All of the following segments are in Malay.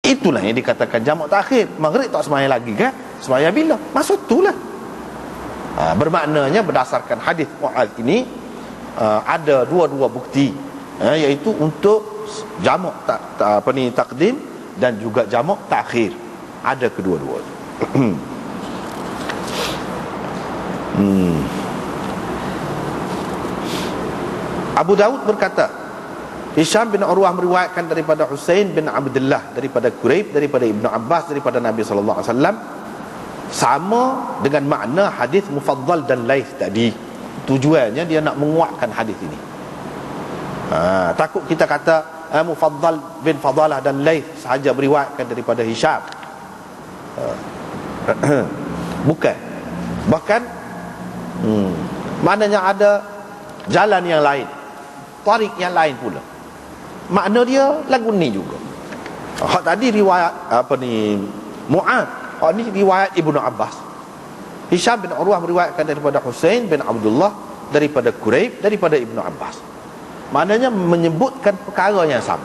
Itulah yang dikatakan jamak takhir. Maghrib tak sembahyang lagi kan? Sembahyang bila? Masa itulah. Bermaknanya berdasarkan hadis Muaz ini, ada dua bukti, iaitu untuk jamak takdim dan juga jamak takhir. Ada kedua-dua. Abu Daud berkata, Hisham bin Urwah meriwayatkan daripada Husain bin Abdullah, daripada Quraib, daripada Ibnu Abbas, daripada Nabi sallallahu alaihi wasallam, sama dengan makna hadis Mufaddal dan Laith tadi. Tujuannya dia nak menguatkan hadis ini. Takut kita kata Mufaddal bin Fadalah dan Laith sahaja meriwayatkan daripada Hisham. Bukan. Bahkan maknanya ada jalan yang lain, tarik yang lain pula. Makna dia lagu ni juga. Hak tadi riwayat Mu'ad, hak ni riwayat Ibnu Abbas. Hisham bin Urwah meriwayatkan daripada Husain bin Abdullah, daripada Quraib, daripada Ibnu Abbas. Maknanya menyebutkan perkara yang sama.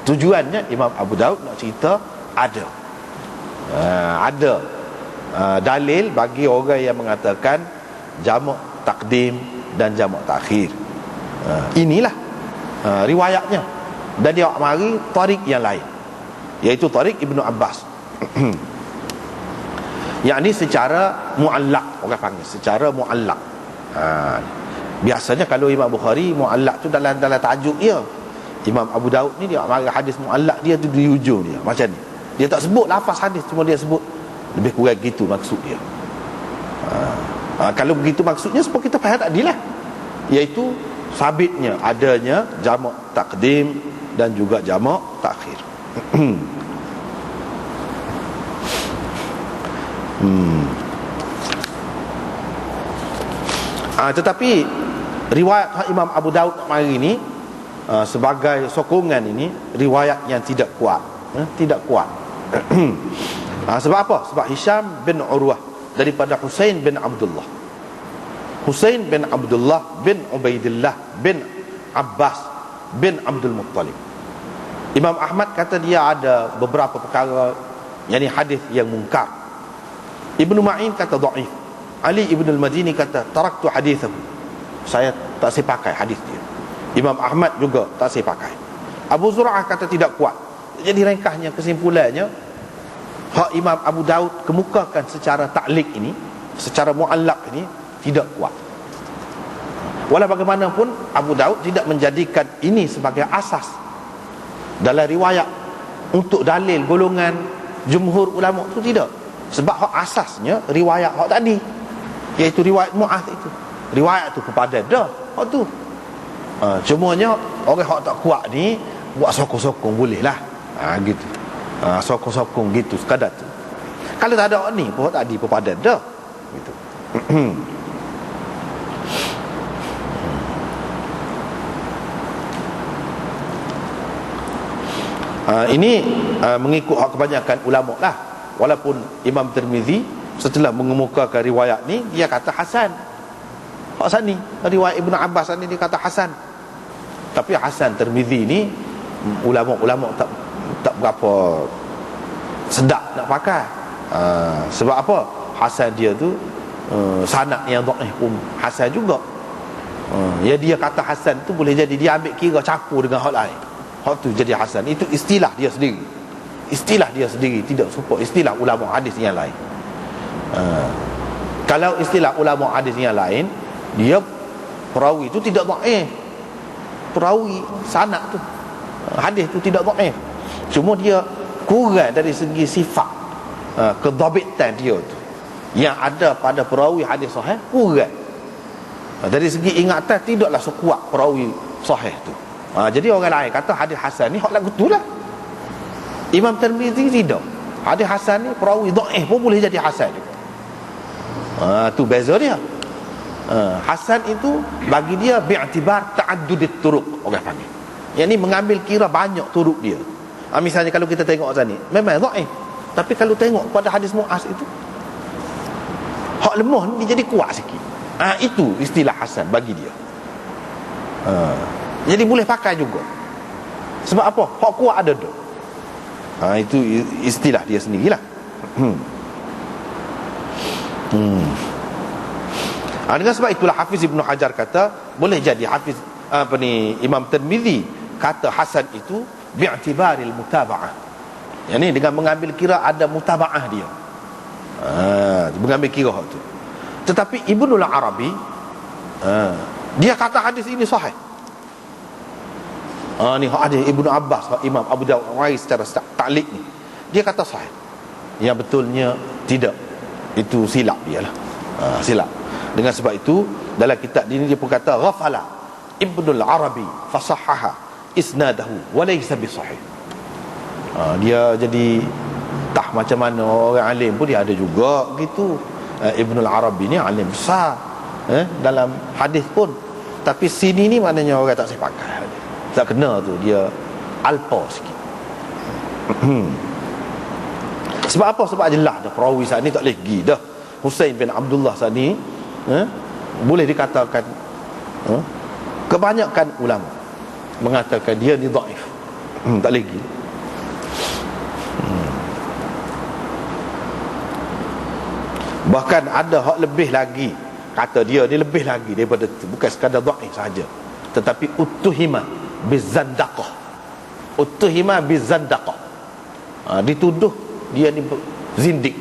Tujuannya Imam Abu Daud nak cerita ada dalil bagi orang yang mengatakan jamak takdim dan jamak takhir. Inilah riwayatnya. Dan dia mari tarik yang lain, iaitu tarik Ibnu Abbas. Yakni secara muallaq, orang panggil secara muallaq. Biasanya kalau Imam Bukhari muallaq tu dalam tajuk dia. Imam Abu Daud ni dia mari hadis muallaq dia tu di hujung dia macam ni. Dia tak sebut lafaz hadis, cuma dia sebut lebih kurang gitu maksud dia. Kalau begitu maksudnya supaya kita faham tadi lah, iaitu sabitnya adanya jamak takdim dan juga jamak takhir. Tetapi riwayat Imam Abu Daud hari ini sebagai sokongan ini riwayat yang tidak kuat. Tidak kuat. Sebab apa? Sebab Hisham bin Urwah daripada Husain bin Abdullah, Husain bin Abdullah bin Ubaidillah bin Abbas bin Abdul Muttalib. Imam Ahmad kata dia ada beberapa perkara, yakni hadis yang mungkar. Ibnu Ma'in kata dhaif. Ali ibn al-Madini kata taraktu hadithahu, saya tak saya pakai hadis dia. Imam Ahmad juga tak saya pakai. Abu Zur'ah kata tidak kuat. Jadi ringkasnya, kesimpulannya, hak Imam Abu Daud kemukakan secara ta'liq ini, secara mu'allaq ini tidak kuat. Walau bagaimanapun Abu Daud tidak menjadikan ini sebagai asas dalam riwayat untuk dalil golongan jumhur ulama itu, tidak. Sebab hak asasnya riwayat hak tadi, iaitu riwayat Mu'adz itu. Riwayat tu kepada dah hak tu. Cumanya orang hak tak kuat ni buat sokong-sokong boleh lah. Gitu. Sokong-sokong gitu sekadar tu. Kalau tak ada ni pun tadi pun padan dah gitu. Ini mengikut hak kebanyakan ulama lah. Walaupun Imam Tirmizi setelah mengemukakan riwayat ni, dia kata hasan. Hak sani riwayat Ibnu Abbas ni dia kata hasan. Tapi hasan Tirmizi ni ulama-ulama tak berapa sedap nak pakai. Sebab apa? Hasan dia tu sanad yang dhaif pun hasan juga. Ya, dia kata hasan tu boleh jadi dia ambil kira campur dengan hal lain. Hak tu jadi hasan. Itu istilah dia sendiri. Istilah dia sendiri, tidak serupa istilah ulama hadis yang lain. Kalau istilah ulama hadis yang lain, dia perawi tu tidak dhaif. Perawi sanad tu, hadis tu tidak dhaif. Cuma dia kurang dari segi sifat kedhabitan dia tu yang ada pada perawi hadis sahih, kurang. Dari segi ingatan tidaklah sekuat perawi sahih tu. Jadi orang lain kata hadis hasan ni hak lagu tu lah. Imam Tirmizi tidak. Hadis hasan ni perawi dhaif pun boleh jadi hasan juga. Tu beza dia. Hasan itu bagi dia bi'tibar ta'addudit turuq, orang panggil. Yang ni mengambil kira banyak turuk dia. Misalnya kalau kita tengok sini memang dhaif, tapi kalau tengok pada hadis Mu'az itu hak lemah ni jadi kuat sikit. Itu istilah hasan bagi dia. Jadi boleh pakai juga. Sebab apa? Hak kuat ada dah. Itu istilah dia sendirilah. Dengan sebab itulah Hafiz Ibn Hajar kata, boleh jadi Hafiz Imam Tirmizi kata hasan itu bi'tibaril mutaba'ah, yakni dengan mengambil kira ada mutaba'ah dia, mengambil kira tu. Tetapi Ibnul Arabi dia kata hadis ini sahih. Ni hadis Ibnu Abbas, Imam Abu Dawud secara ta'liq ni, dia kata sahih. Yang betulnya tidak, itu silap dia lah, silap. Dengan sebab itu dalam kitab ini dia pun kata ghafala Ibnul Arabi fasahhaha isnadahu wa laysa bisahih. Dia jadi tak macam mana orang alim pun dia ada juga gitu. Ibnul Arabi ni alim besar dalam hadis pun, tapi sini ni maknanya orang tak sepakat, tak kena tu, dia alpa sikit. Sebab apa? Sebab jelas dah perawi saat ni tak boleh pergi dah. Husain bin Abdullah saat ni boleh dikatakan kebanyakan ulama mengatakan dia ni dhaif, tak lagi. Bahkan ada hak lebih lagi, kata dia ni lebih lagi daripada itu, bukan sekadar dhaif saja, tetapi uttuhima bizandaqah, uttuhima bizandaqah, dituduh dia ni zindik.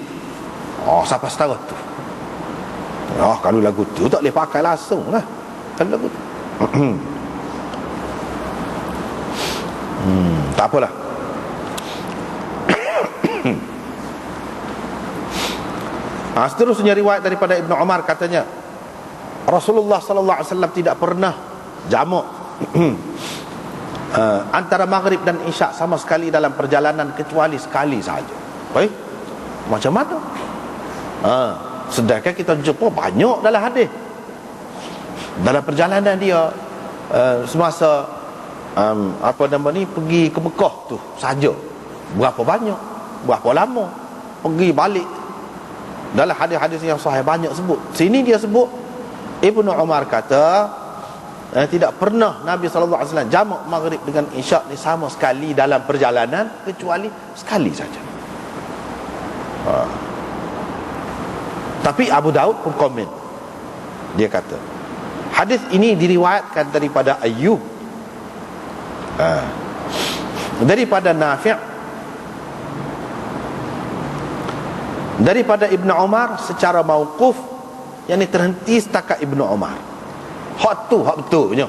Siapa setara tu? Kalau lagu tu tak boleh pakai langsung lah. Kalau lagu tu tak apalah. Seterusnya riwayat daripada Ibnu Umar, katanya Rasulullah sallallahu alaihi wasallam tidak pernah jamak antara maghrib dan isyak sama sekali dalam perjalanan kecuali sekali saja. Baik, macam mana? Sedangkan kita jumpa banyak dalam hadis dalam perjalanan dia semasa pergi ke Mekah tu saja, berapa banyak, berapa lama, pergi balik. Dalam hadis-hadis yang sahih banyak sebut. Sini dia sebut Ibnu Umar kata tidak pernah Nabi SAW jamak maghrib dengan isyak ni sama sekali dalam perjalanan kecuali sekali saja. Tapi Abu Daud pun komen, dia kata hadis ini diriwayatkan daripada Ayyub, daripada Nafi', daripada Ibnu Umar secara mauquf, yang terhenti setakat Ibnu Umar. Hak tu hak betulnya.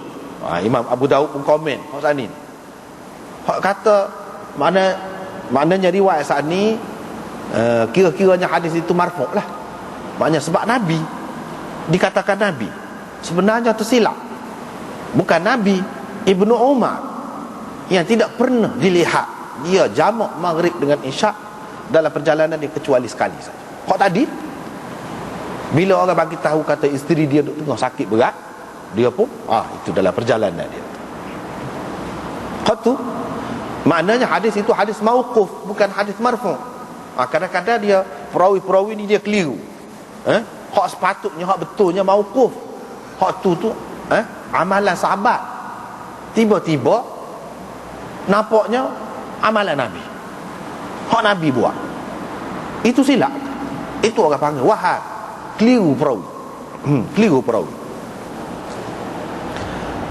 Imam Abu Daud pun komen hak saat ni. Hak kata maknanya riwayat saat ni kira-kiranya hadis itu marfu' lah. Maknanya sebab Nabi dikatakan Nabi, sebenarnya tersilap. Bukan Nabi, Ibnu Umar yang tidak pernah dilihat dia jamak maghrib dengan isyak dalam perjalanan dia kecuali sekali saja. Kok tadi bila orang bagi tahu kata isteri dia tengah sakit berat, dia pun itu dalam perjalanan dia. Kok tu maknanya hadis itu hadis mauquf, bukan hadis marfu'. Kadang-kadang dia perawi-perawi ni dia keliru. Hak sepatutnya, hak betulnya mauquf. Hak tu amalan sahabat, tiba-tiba nampaknya amalan Nabi, hak Nabi buat. Itu silap. Itu orang panggil wahab, keliru perawi. Keliru perawi.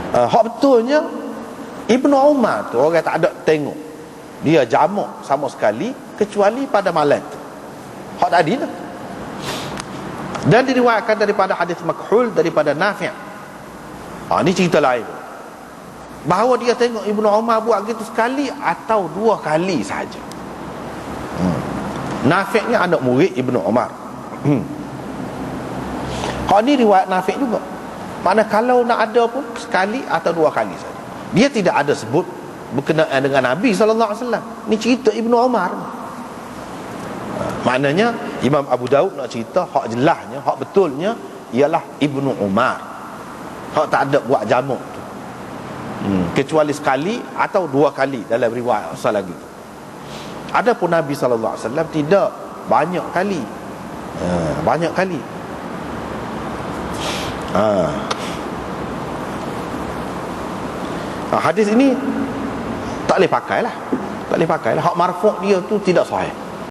Hak betulnya Ibnu Umar tu orang tak ada tengok dia jamak sama sekali kecuali pada malam tu. Hak tadi lah. Dan diriwayatkan daripada hadis Makhul daripada Nafi'. Ni cerita lain, bahawa dia tengok Ibnu Umar buat gitu sekali atau dua kali saja. Nafi' ni anak murid Ibnu Umar. Hak ni riwayat Nafi' juga. Mana kalau nak ada pun sekali atau dua kali saja. Dia tidak ada sebut berkenaan dengan Nabi SAW. Ni cerita Ibnu Umar. Maknanya Imam Abu Daud nak cerita hak jelasnya, hak betulnya ialah Ibnu Umar. Hak tak ada buat jamak tu, kecuali sekali atau dua kali dalam riwayat asal lagi. Adapun Nabi SAW tidak, banyak kali. Banyak kali. Hadis ini tak boleh pakai lah. Tak boleh pakai lah. Hak marfu' dia tu tidak sahih.